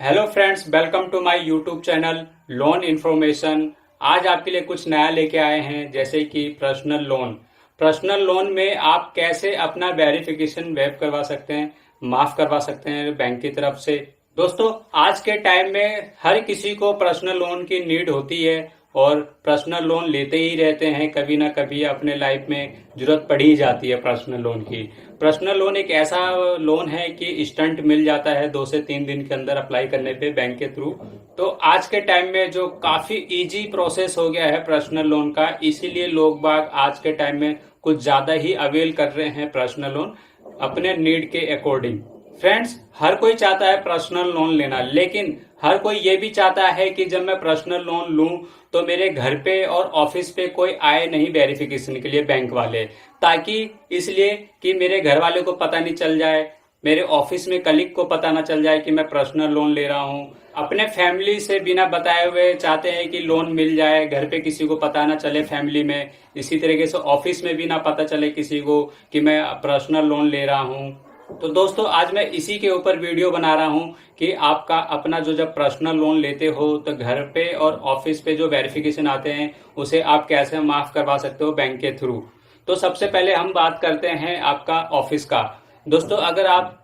Hello friends, welcome to my YouTube channel loan information. आज आपके लिए कुछ नया लेके आए हैं, जैसे कि पर्सनल लोन। पर्सनल लोन में आप कैसे अपना वेरिफिकेशन वेब करवा सकते हैं, माफ करवा सकते हैं बैंक की तरफ से। दोस्तों, आज के टाइम में हर किसी को पर्सनल लोन की नीड होती है और पर्सनल लोन लेते ही रहते हैं। कभी ना कभी अपने लाइफ में जरूरत पड़ ही जाती है पर्सनल लोन की। पर्सनल लोन एक ऐसा लोन है कि इंस्टेंट मिल जाता है 2 से 3 दिन के अंदर अप्लाई करने पे बैंक के थ्रू। तो आज के टाइम में जो काफी इजी प्रोसेस हो गया है पर्सनल लोन का, इसीलिए लोग बाग आज के टाइम में कुछ ज्यादा ही अवेल कर रहे हैं पर्सनल लोन अपने नीड के अकॉर्डिंग। फ्रेंड्स, हर कोई चाहता है पर्सनल लोन लेना, लेकिन हर कोई ये भी चाहता है कि जब मैं पर्सनल लोन लूं तो मेरे घर पे और ऑफिस पे कोई आए नहीं वेरिफिकेशन के लिए बैंक वाले, ताकि इसलिए कि मेरे घर वाले को पता नहीं चल जाए, मेरे ऑफिस में कलीग को पता ना चल जाए कि मैं पर्सनल लोन ले रहा हूं। अपने फैमिली से बिना बताए हुए चाहते हैं कि लोन मिल जाए, घर पे किसी को पता ना चले फैमिली में। इसी तरीके से ऑफिस में भी ना पता चले किसी को कि मैं पर्सनल लोन ले रहा हूं। तो दोस्तों, आज मैं इसी के ऊपर वीडियो बना रहा हूं कि आपका अपना जो जब पर्सनल लोन लेते हो तो घर पे और ऑफिस पे जो वेरिफिकेशन आते हैं उसे आप कैसे माफ करवा सकते हो बैंक के थ्रू। तो सबसे पहले हम बात करते हैं आपका ऑफिस का। दोस्तों, अगर आप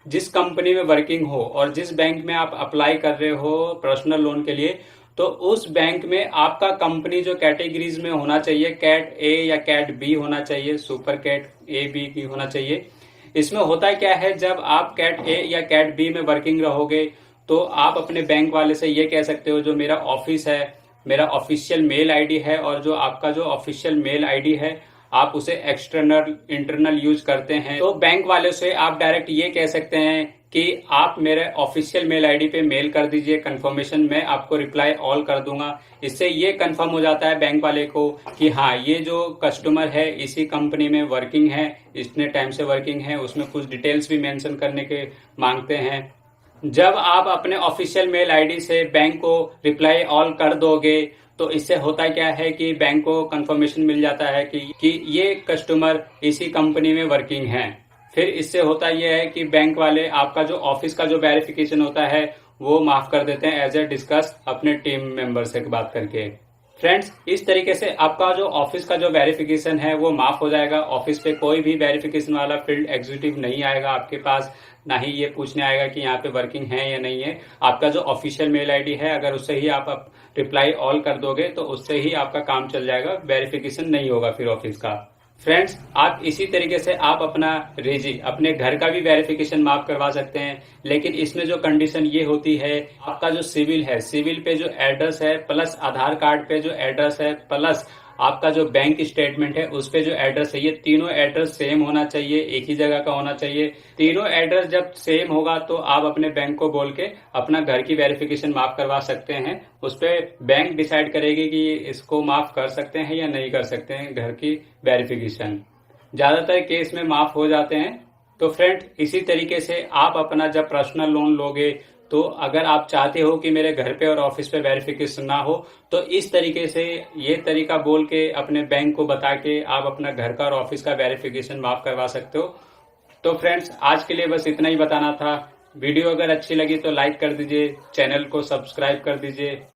जिस कंपनी में वर्किंग हो और जिस बैंक में आप अप्लाई कर रहे हो पर्सनल लोन के लिए, तो उस बैंक में आपका कंपनी जो कैटेगरीज में होना चाहिए, कैट ए या कैट बी होना चाहिए, सुपर कैट ए बी की होना चाहिए। इसमें होता क्या है, जब आप कैट ए या कैट बी में वर्किंग रहोगे तो आप अपने बैंक वाले से ये कह सकते हो जो मेरा ऑफिस है, मेरा ऑफिशियल मेल आईडी है, और जो आपका जो ऑफिशियल मेल आईडी है आप उसे एक्सटर्नल इंटरनल यूज करते हैं, तो बैंक वाले से आप डायरेक्ट ये कह सकते हैं कि आप मेरे ऑफिशियल मेल आईडी पे मेल कर दीजिए कंफर्मेशन, मैं आपको रिप्लाई ऑल कर दूंगा। इससे ये कंफर्म हो जाता है बैंक वाले को कि हाँ, ये जो कस्टमर है इसी कंपनी में वर्किंग है, इतने टाइम से वर्किंग है। उसमें कुछ डिटेल्स भी मेंशन करने के मांगते हैं। जब आप अपने ऑफिशियल मेल आईडी से बैंक को रिप्लाई ऑल कर दोगे तो इससे होता क्या है कि बैंक को कंफर्मेशन मिल जाता है कि ये कस्टमर इसी कंपनी में वर्किंग है। फिर इससे होता यह है कि बैंक वाले आपका जो ऑफिस का जो वेरिफिकेशन होता है वो माफ कर देते हैं, एज ए डिस्कस अपने टीम मेंबर से बात करके। फ्रेंड्स, इस तरीके से आपका जो ऑफिस का जो वेरिफिकेशन है वो माफ हो जाएगा। ऑफिस पे कोई भी वेरिफिकेशन वाला फील्ड एग्जीक्यूटिव नहीं आएगा आपके पास, ना ही ये पूछने आएगा कि यहाँ पे वर्किंग है या नहीं है। आपका जो ऑफिशियल मेल आईडी है, अगर उससे ही आप रिप्लाई ऑल कर दोगे तो उससे ही आपका काम चल जाएगा, वेरिफिकेशन नहीं होगा फिर ऑफिस का। फ्रेंड्स, आप इसी तरीके से आप अपना रेजी अपने घर का भी वेरिफिकेशन माफ करवा सकते हैं, लेकिन इसमें जो कंडीशन ये होती है, आपका जो सिविल है, सिविल पे जो एड्रेस है प्लस आधार कार्ड पे जो एड्रेस है प्लस आपका जो बैंक स्टेटमेंट है उस पे जो एड्रेस है, ये तीनों एड्रेस सेम होना चाहिए, एक ही जगह का होना चाहिए। तीनों एड्रेस जब सेम होगा तो आप अपने बैंक को बोल के अपना घर की वेरिफिकेशन माफ करवा सकते हैं। उस पे बैंक डिसाइड करेगी कि इसको माफ कर सकते हैं या नहीं कर सकते हैं घर की वेरिफिकेशन। ज्यादातर केस में माफ हो जाते हैं। तो फ्रेंड, इसी तरीके से आप अपना जब पर्सनल लोन लोगे तो अगर आप चाहते हो कि मेरे घर पे और ऑफिस पे वेरिफिकेशन ना हो, तो इस तरीके से ये तरीका बोल के अपने बैंक को बता के आप अपना घर का और ऑफिस का वेरिफिकेशन माफ करवा सकते हो। तो फ्रेंड्स, आज के लिए बस इतना ही बताना था। वीडियो अगर अच्छी लगी तो लाइक कर दीजिए, चैनल को सब्सक्राइब कर दीजिए।